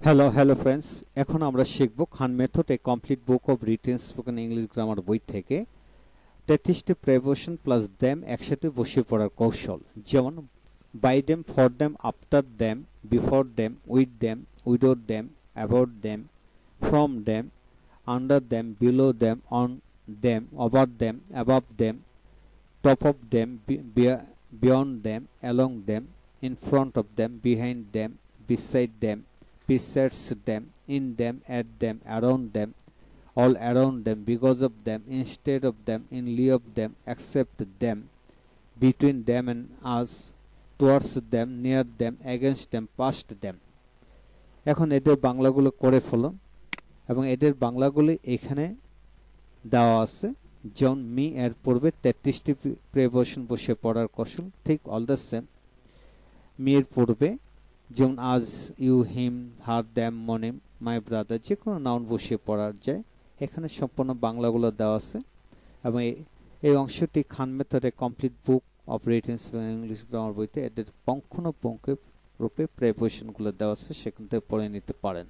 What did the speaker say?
Hello friends, এখন আমরা শিখব Khan method a complete book of written spoken English grammar বই থেকে 33টি প্রেপোজিশন প্লাস দেম একসাথে বসিয়ে পড়ার কৌশল। যেমন by them, for them, after them, before them, with them, without them, about them, from them, under them, below them, on them, over them, above them, top of them, beyond them, along them, in front of them, behind them, beside them, besides them, in them, at them, around them, all around them, because of them, instead of them, in lieu of them, except them, between them and us, towards them, near them, against them, past them। এখন এদের বাংলাগুলো করে ফেলো এবং এদের বাংলাগুলি এখানে দেওয়া আছে। যেমন me এর পূর্বে 33টি প্রেপোজিশন বসিয়ে পড়ার কৌশল, ঠিক অল দ্য সেম। মি এর পূর্বে যেমন us, you, him, her, them, মনিম, মাই ব্রাদার, যে কোনো নাউন বসিয়ে পড়া যায়। এখানে সম্পূর্ণ বাংলাগুলো দেওয়া আছে এবং এই অংশটি খান মেথডে complete book of written English grammar বইতে এদের পুঙ্খানুপুঙ্খ রূপে প্রেপোজিশনগুলো দেওয়া আছে, সেখান থেকে পড়ে নিতে পারেন।